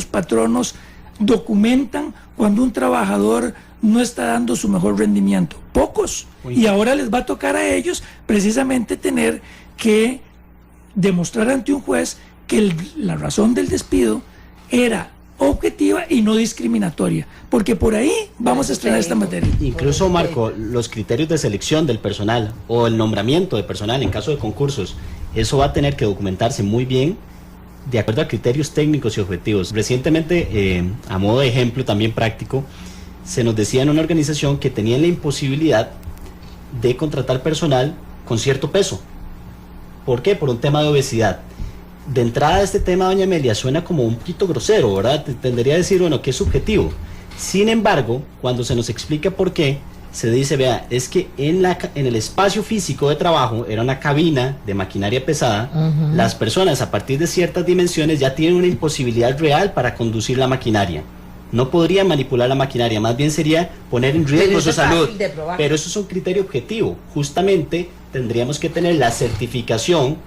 patronos documentan cuando un trabajador no está dando su mejor rendimiento? Pocos. Y ahora les va a tocar a ellos precisamente tener que demostrar ante un juez que la razón del despido era objetiva y no discriminatoria, porque por ahí vamos a estrenar esta materia. Incluso, Marco, los criterios de selección del personal o el nombramiento de personal en caso de concursos, eso va a tener que documentarse muy bien de acuerdo a criterios técnicos y objetivos. Recientemente, a modo de ejemplo también práctico, se nos decía en una organización que tenían la imposibilidad de contratar personal con cierto peso. ¿Por qué? Por un tema de obesidad. De entrada, este tema, doña Amelia, suena como un poquito grosero, ¿verdad? Tendería a decir, bueno, que es subjetivo. Sin embargo, cuando se nos explica por qué, se dice, vea, es que en el espacio físico de trabajo, era una cabina de maquinaria pesada, las personas a partir de ciertas dimensiones ya tienen una imposibilidad real para conducir la maquinaria. No podrían manipular la maquinaria, más bien sería poner en riesgo su salud. Pero eso es un criterio objetivo. Justamente tendríamos que tener la certificación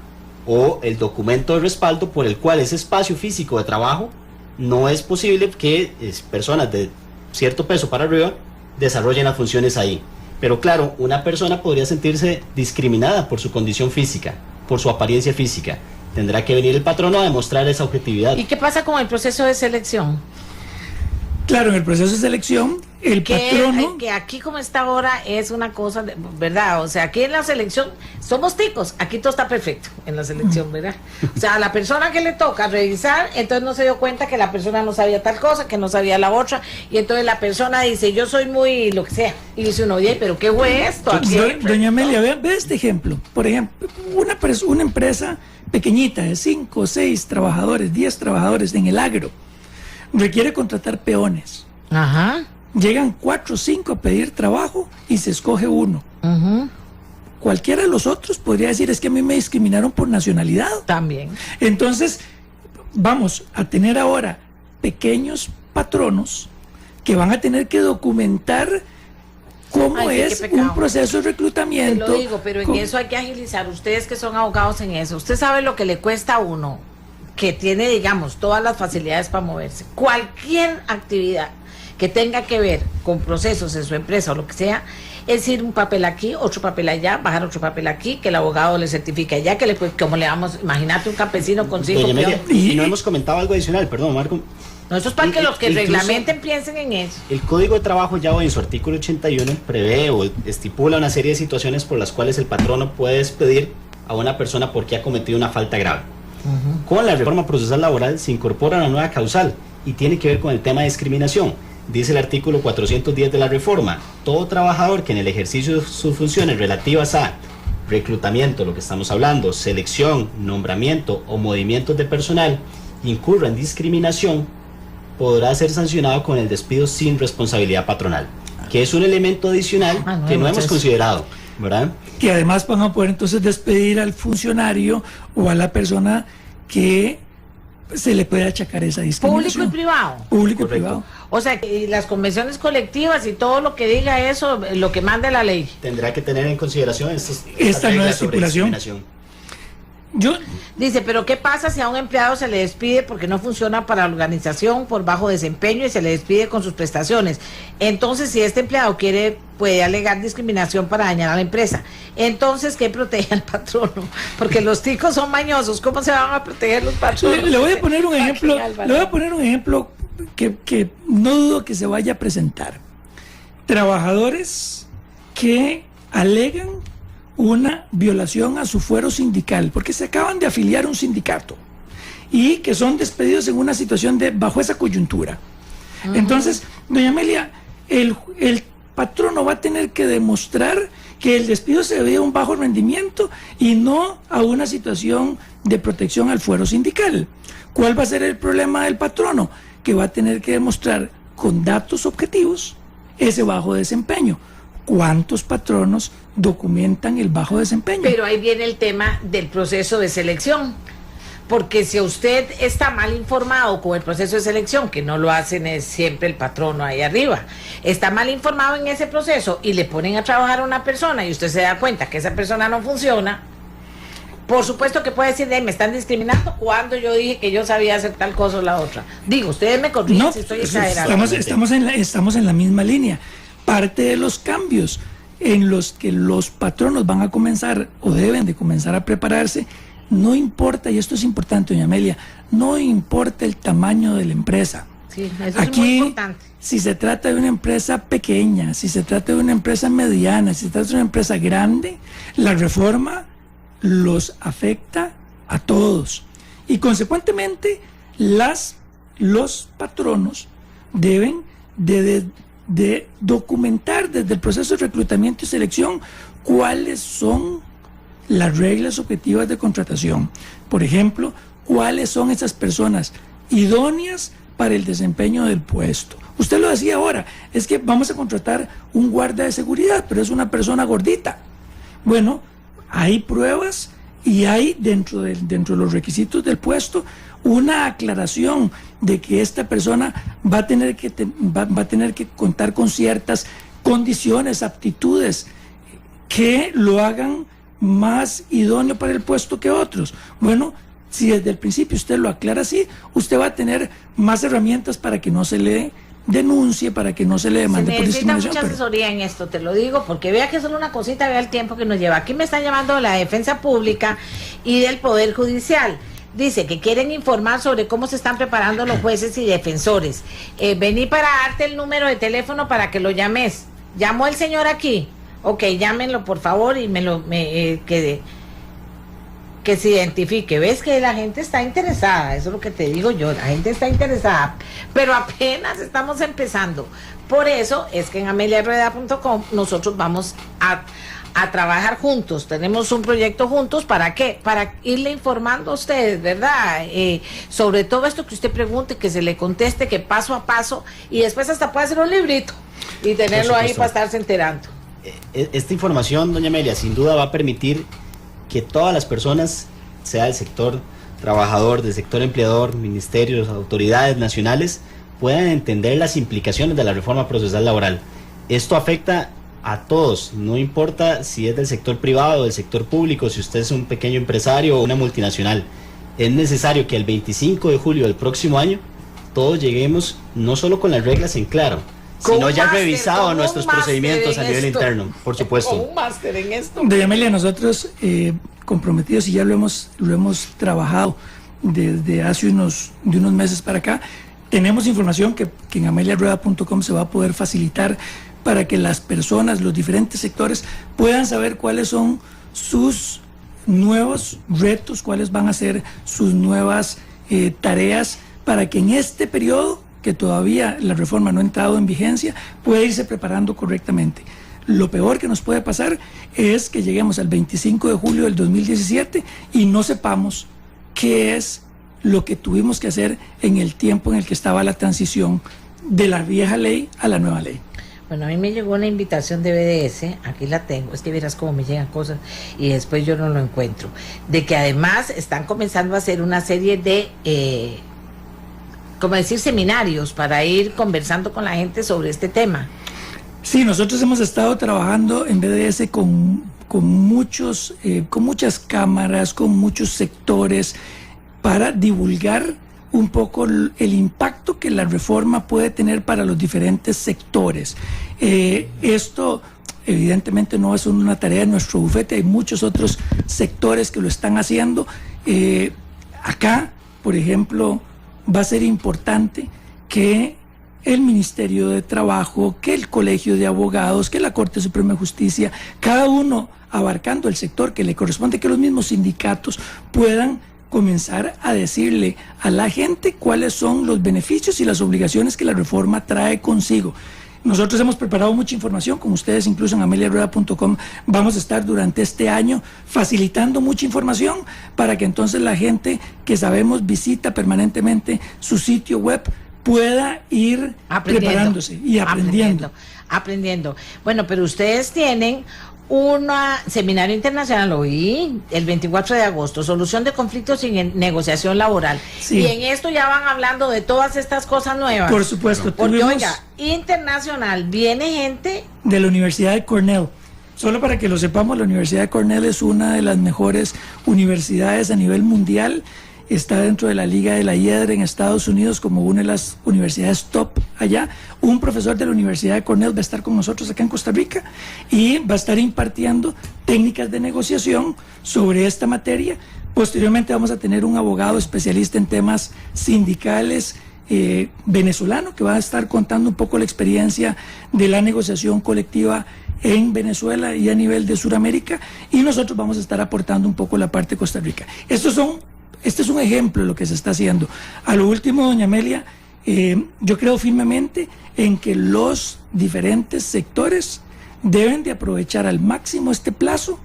o el documento de respaldo por el cual ese espacio físico de trabajo no es posible que personas de cierto peso para arriba desarrollen las funciones ahí. Pero claro, una persona podría sentirse discriminada por su condición física, por su apariencia física. Tendrá que venir el patrono a demostrar esa objetividad. ¿Y qué pasa con el proceso de selección? Claro, en el proceso de selección, el patrono... Que aquí como está ahora es una cosa, ¿verdad? O sea, aquí en la selección somos ticos, aquí todo está perfecto en la selección, ¿verdad? O sea, a la persona que le toca revisar, entonces no se dio cuenta que la persona no sabía tal cosa, que no sabía la otra, y entonces la persona dice, yo soy muy lo que sea, y dice uno, oye, ¿pero qué fue esto? Aquí doña Amelia, ve este ejemplo. Por ejemplo, una empresa pequeñita de 5, 6 trabajadores, 10 trabajadores en el agro, requiere contratar peones. Ajá. Llegan 4 o 5 a pedir trabajo y se escoge uno. Cualquiera de los otros podría decir, es que a mí me discriminaron por nacionalidad. También. Entonces, vamos a tener ahora pequeños patronos que van a tener que documentar cómo es un proceso de reclutamiento. Te lo digo, pero en eso hay que agilizar. Ustedes que son abogados en eso, usted sabe lo que le cuesta a uno que tiene, digamos, todas las facilidades para moverse. Cualquier actividad que tenga que ver con procesos en su empresa o lo que sea, es ir un papel aquí, otro papel allá, bajar otro papel aquí, que el abogado le certifique allá, que como le damos, imagínate un campesino con 5 y no hemos comentado algo adicional, perdón, Marco. No, eso es para que los que reglamenten piensen en eso. El Código de Trabajo ya en su artículo 81 prevé o estipula una serie de situaciones por las cuales el patrono puede despedir a una persona porque ha cometido una falta grave. Con la reforma procesal laboral se incorpora una nueva causal y tiene que ver con el tema de discriminación. Dice el artículo 410 de la reforma: todo trabajador que en el ejercicio de sus funciones relativas a reclutamiento, lo que estamos hablando, selección, nombramiento o movimientos de personal, incurra en discriminación, podrá ser sancionado con el despido sin responsabilidad patronal, que es un elemento adicional que no hemos considerado, ¿verdad? Que además van a poder entonces despedir al funcionario o a la persona que se le puede achacar esa discriminación. Público y privado. Público y privado. O sea, y las convenciones colectivas y todo lo que diga eso, lo que mande la ley. Tendrá que tener en consideración esta nueva estipulación. Dice, pero ¿qué pasa si a un empleado se le despide porque no funciona para la organización por bajo desempeño y se le despide con sus prestaciones? Entonces, si este empleado puede alegar discriminación para dañar a la empresa. Entonces, ¿qué protege al patrono? Porque los ticos son mañosos. ¿Cómo se van a proteger los patronos? Le voy a poner un ejemplo. Que no dudo que se vaya a presentar. Trabajadores que alegan una violación a su fuero sindical porque se acaban de afiliar a un sindicato y que son despedidos en una situación bajo esa coyuntura. Entonces, doña Amelia, el patrono va a tener que demostrar que el despido se debe a un bajo rendimiento y no a una situación de protección al fuero sindical. ¿Cuál va a ser el problema del patrono? Que va a tener que demostrar con datos objetivos ese bajo desempeño. ¿Cuántos patronos documentan el bajo desempeño? Pero ahí viene el tema del proceso de selección, porque si usted está mal informado con el proceso de selección, que no lo hacen es siempre el patrono ahí arriba, está mal informado en ese proceso y le ponen a trabajar a una persona y usted se da cuenta que esa persona no funciona, por supuesto que puede decir, me están discriminando cuando yo dije que yo sabía hacer tal cosa o la otra. Digo, ustedes me corrigen si estoy exagerando. Estamos en la misma línea. Parte de los cambios en los que los patronos van a comenzar o deben de comenzar a prepararse, no importa, y esto es importante, doña Amelia, no importa el tamaño de la empresa. Sí, eso aquí, es muy importante. Si se trata de una empresa pequeña, si se trata de una empresa mediana, si se trata de una empresa grande, la reforma los afecta a todos. Y consecuentemente, los patronos deben de documentar desde el proceso de reclutamiento y selección cuáles son las reglas objetivas de contratación. Por ejemplo, cuáles son esas personas idóneas para el desempeño del puesto. Usted lo decía ahora, es que vamos a contratar un guardia de seguridad, pero es una persona gordita. Bueno, hay pruebas y hay dentro de los requisitos del puesto una aclaración de que esta persona va a tener que contar con ciertas condiciones, aptitudes que lo hagan más idóneo para el puesto que otros. Bueno, si desde el principio usted lo aclara así, usted va a tener más herramientas para que no se le denuncie, para que no se le demande por discriminación. Mucha asesoría en esto, te lo digo, porque vea que solo una cosita, vea el tiempo que nos lleva. Aquí me están llamando de la Defensa Pública y del Poder Judicial. Dice que quieren informar sobre cómo se están preparando los jueces y defensores. Vení para darte el número de teléfono para que lo llames. ¿Llamó el señor aquí? Ok, llámenlo por favor y que se identifique. Ves que la gente está interesada, eso es lo que te digo yo, la gente está interesada, pero apenas estamos empezando. Por eso es que en ameliarueda.com nosotros vamos a trabajar juntos, tenemos un proyecto juntos. ¿Para qué? Para irle informando a ustedes, ¿verdad? Sobre todo esto que usted pregunte, que se le conteste, que paso a paso, y después hasta puede hacer un librito y tenerlo ahí para estarse enterando. Esta información, doña Amelia, sin duda va a permitir que todas las personas, sea del sector trabajador, del sector empleador, ministerios, autoridades nacionales, puedan entender las implicaciones de la reforma procesal laboral. Esto afecta a todos, no importa si es del sector privado o del sector público, si usted es un pequeño empresario o una multinacional. Es necesario que el 25 de julio del próximo año todos lleguemos no solo con las reglas en claro, sino ya revisado nuestros procedimientos a nivel interno, por supuesto. Con un máster en esto. Doña Amelia, nosotros comprometidos, y ya lo hemos trabajado desde hace unos meses para acá, tenemos información que en ameliarueda.com se va a poder facilitar para que las personas, los diferentes sectores, puedan saber cuáles son sus nuevos retos, cuáles van a ser sus nuevas tareas, para que en este periodo, que todavía la reforma no ha entrado en vigencia, pueda irse preparando correctamente. Lo peor que nos puede pasar es que lleguemos al 25 de julio del 2017 y no sepamos qué es lo que tuvimos que hacer en el tiempo en el que estaba la transición de la vieja ley a la nueva ley. Bueno, a mí me llegó una invitación de BDS, aquí la tengo, es que verás cómo me llegan cosas y después yo no lo encuentro, de que además están comenzando a hacer una serie de, como decir, seminarios para ir conversando con la gente sobre este tema. Sí, nosotros hemos estado trabajando en BDS con muchas cámaras, con muchos sectores, para divulgar un poco el impacto que la reforma puede tener para los diferentes sectores. Esto evidentemente no es una tarea de nuestro bufete, hay muchos otros sectores que lo están haciendo. Acá, por ejemplo, va a ser importante que el Ministerio de Trabajo, que el Colegio de Abogados, que la Corte Suprema de Justicia, cada uno abarcando el sector que le corresponde, que los mismos sindicatos puedan comenzar a decirle a la gente cuáles son los beneficios y las obligaciones que la reforma trae consigo. Nosotros hemos preparado mucha información, con ustedes incluso en ameliarueda.com vamos a estar durante este año facilitando mucha información para que entonces la gente que sabemos visita permanentemente su sitio web pueda ir preparándose y aprendiendo. Bueno, pero ustedes tienen un seminario internacional hoy, el 24 de agosto, solución de conflictos y negociación laboral. Sí. Y en esto ya van hablando de todas estas cosas nuevas. Por supuesto. Porque, oiga, internacional, viene gente de la Universidad de Cornell. Solo para que lo sepamos, la Universidad de Cornell es una de las mejores universidades a nivel mundial. Está dentro de la Liga de la Hiedra en Estados Unidos como una de las universidades top allá. Un profesor de la Universidad de Cornell va a estar con nosotros acá en Costa Rica y va a estar impartiendo técnicas de negociación sobre esta materia. Posteriormente vamos a tener un abogado especialista en temas sindicales venezolano que va a estar contando un poco la experiencia de la negociación colectiva en Venezuela y a nivel de Sudamérica, y nosotros vamos a estar aportando un poco la parte de Costa Rica. Este es un ejemplo de lo que se está haciendo. A lo último, doña Amelia, yo creo firmemente en que los diferentes sectores deben de aprovechar al máximo este plazo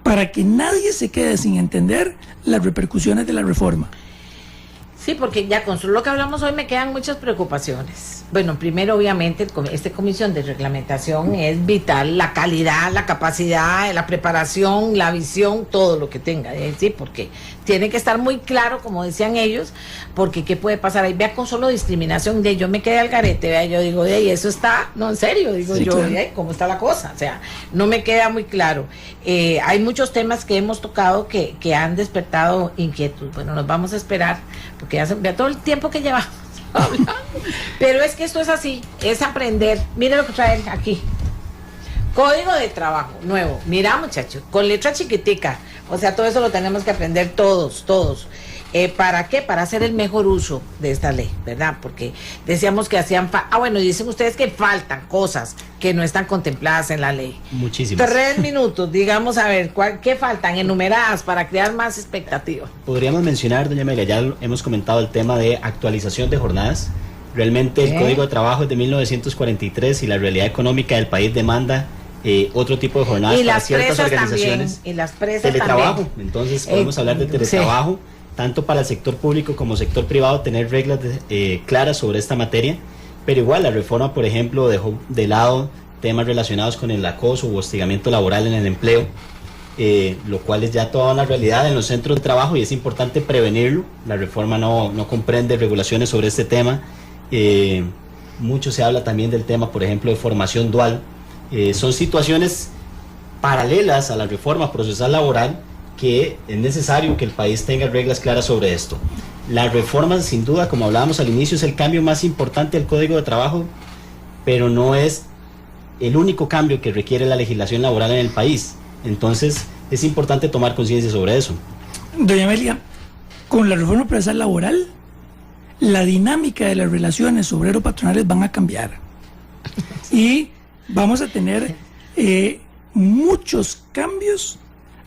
para que nadie se quede sin entender las repercusiones de la reforma. Sí, porque ya con lo que hablamos hoy me quedan muchas preocupaciones. Bueno, primero, obviamente, esta comisión de reglamentación es vital, la calidad, la capacidad, la preparación, la visión, todo lo que tenga, sí, porque tiene que estar muy claro, como decían ellos, porque ¿qué puede pasar ahí? Vea, con solo discriminación, yo me quedé al garete, vea, yo digo, eso está, no, en serio, digo sí, yo, claro. ¿Cómo está la cosa? O sea, no me queda muy claro. Hay muchos temas que hemos tocado que han despertado inquietud. Bueno, nos vamos a esperar, porque ya todo el tiempo que llevamos hablando, pero es que esto es así, es aprender. Mire lo que traen aquí, código de trabajo nuevo, mira muchachos, con letra chiquitica, o sea, todo eso lo tenemos que aprender todos. ¿Para qué? Para hacer el mejor uso de esta ley, ¿verdad? Porque decíamos que hacían bueno, dicen ustedes que faltan cosas que no están contempladas en la ley. Muchísimas. 3 minutos, digamos, a ver, ¿qué faltan? Enumeradas para crear más expectativa. Podríamos mencionar, doña Amelia, ya hemos comentado el tema de actualización de jornadas. Realmente el Código de Trabajo es de 1943 y la realidad económica del país demanda otro tipo de jornadas para ciertas organizaciones. También, y las presas teletrabajo, también. Entonces podemos hablar de teletrabajo. Sí. Tanto para el sector público como sector privado, tener reglas claras sobre esta materia, pero igual la reforma, por ejemplo, dejó de lado temas relacionados con el acoso u hostigamiento laboral en el empleo, lo cual es ya toda una realidad en los centros de trabajo y es importante prevenirlo. La reforma no comprende regulaciones sobre este tema. Mucho se habla también del tema, por ejemplo, de formación dual, son situaciones paralelas a la reforma procesal laboral que es necesario que el país tenga reglas claras sobre esto. La reforma, sin duda, como hablábamos al inicio, es el cambio más importante del Código de Trabajo, pero no es el único cambio que requiere la legislación laboral en el país. Entonces, es importante tomar conciencia sobre eso. Doña Amelia, con la reforma procesal laboral, la dinámica de las relaciones obrero-patronales van a cambiar. Y vamos a tener muchos cambios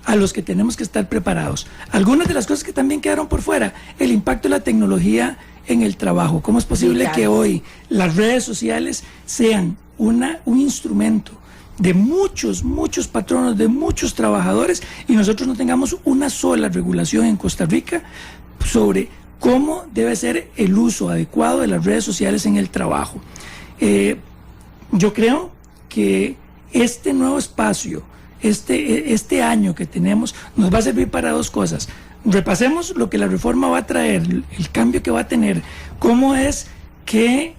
a los que tenemos que estar preparados. Algunas de las cosas que también quedaron por fuera, el impacto de la tecnología en el trabajo. ¿Cómo es posible que hoy las redes sociales sean un instrumento de muchos patronos, de muchos trabajadores, y nosotros no tengamos una sola regulación en Costa Rica sobre cómo debe ser el uso adecuado de las redes sociales en el trabajo? Yo creo que este nuevo espacio, este año que tenemos, nos va a servir para dos cosas. Repasemos lo que la reforma va a traer, el cambio que va a tener, cómo es que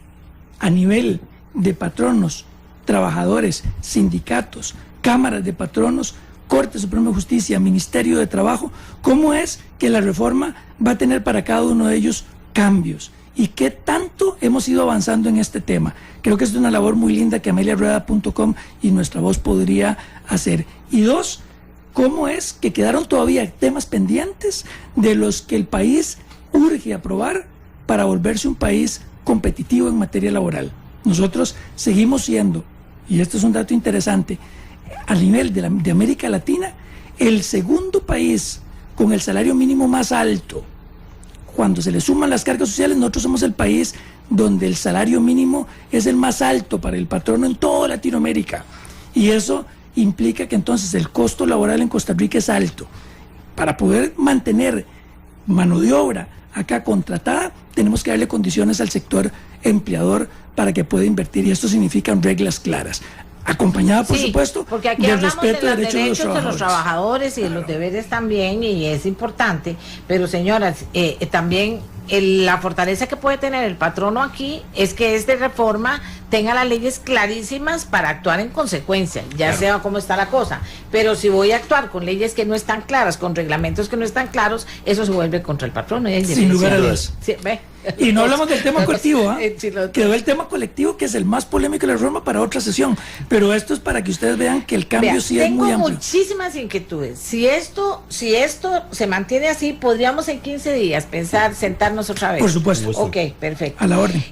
a nivel de patronos, trabajadores, sindicatos, cámaras de patronos, Corte Suprema de Justicia, Ministerio de Trabajo, cómo es que la reforma va a tener para cada uno de ellos cambios y qué tanto hemos ido avanzando en este tema. Creo que es una labor muy linda que ameliarueda.com y Nuestra Voz podría hacer. Y dos, cómo es que quedaron todavía temas pendientes de los que el país urge aprobar para volverse un país competitivo en materia laboral. Nosotros seguimos siendo, y esto es un dato interesante, a nivel de América Latina, el segundo país con el salario mínimo más alto. Cuando se le suman las cargas sociales, nosotros somos el país donde el salario mínimo es el más alto para el patrono en toda Latinoamérica. Y eso implica que entonces el costo laboral en Costa Rica es alto. Para poder mantener mano de obra acá contratada, tenemos que darle condiciones al sector empleador para que pueda invertir, y esto significa reglas claras, acompañada por supuesto porque aquí del hablamos respeto de los de derechos de los trabajadores y de los deberes también, y es importante, pero señoras, también la fortaleza que puede tener el patrono aquí es que esta reforma tenga las leyes clarísimas para actuar en consecuencia, ya claro, sea cómo está la cosa. Pero si voy a actuar con leyes que no están claras, con reglamentos que no están claros, eso se vuelve contra el patrono. Sin lugar a dudas. Sí, y no hablamos del tema colectivo, quedó el tema colectivo, que es el más polémico de la reforma, para otra sesión, pero esto es para que ustedes vean que el cambio sí es muy amplio. Tengo muchísimas inquietudes. Si esto se mantiene así, podríamos en 15 días pensar sentarnos otra vez. Por supuesto. Ok, perfecto. A la orden.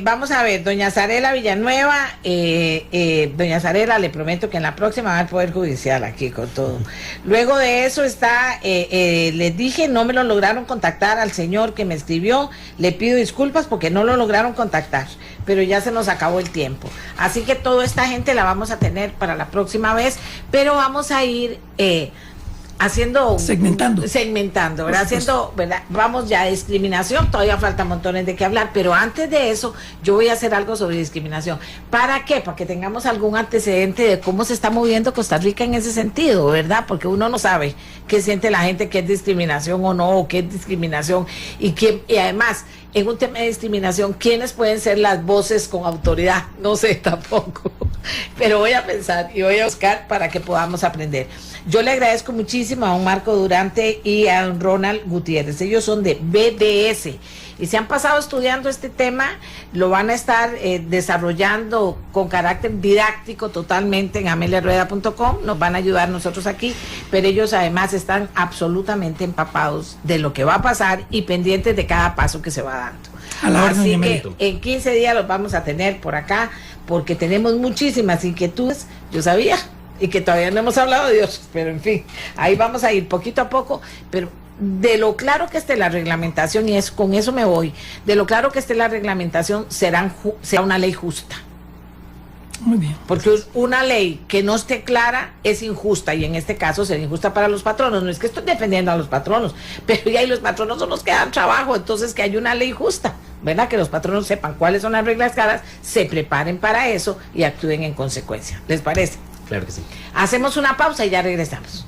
Vamos a ver, doña Zarela Villanueva, doña Zarela, le prometo que en la próxima va al Poder Judicial aquí con todo. Luego de eso está, les dije, no me lo lograron contactar al señor que me escribió, le pido disculpas porque no lo lograron contactar, pero ya se nos acabó el tiempo. Así que toda esta gente la vamos a tener para la próxima vez, pero vamos a ir segmentando, ¿verdad? Haciendo, ¿verdad? Vamos ya a discriminación, todavía falta montones de qué hablar, pero antes de eso yo voy a hacer algo sobre discriminación. ¿Para qué? Para que tengamos algún antecedente de cómo se está moviendo Costa Rica en ese sentido, ¿verdad? Porque uno no sabe qué siente la gente, qué es discriminación o no, o qué es discriminación, y además, en un tema de discriminación, ¿quiénes pueden ser las voces con autoridad? No sé tampoco, pero voy a pensar y voy a buscar para que podamos aprender. Yo le agradezco muchísimo a don Marco Durante y a don Ronald Gutiérrez. Ellos son de BDS y se han pasado estudiando este tema, lo van a estar desarrollando con carácter didáctico totalmente en ameliarueda.com, nos van a ayudar nosotros aquí, pero ellos además están absolutamente empapados de lo que va a pasar y pendientes de cada paso que se va dando. Así que en 15 días los vamos a tener por acá, porque tenemos muchísimas inquietudes, yo sabía, y que todavía no hemos hablado de Dios, pero en fin, ahí vamos a ir poquito a poco, pero de lo claro que esté la reglamentación, y con eso me voy, de lo claro que esté la reglamentación, será una ley justa. Muy bien. Porque una ley que no esté clara es injusta, y en este caso será injusta para los patronos. No es que estoy defendiendo a los patronos, pero ya los patronos son los que dan trabajo, entonces que haya una ley justa, ¿verdad? Que los patronos sepan cuáles son las reglas claras, se preparen para eso y actúen en consecuencia. ¿Les parece? Claro que sí. Hacemos una pausa y ya regresamos.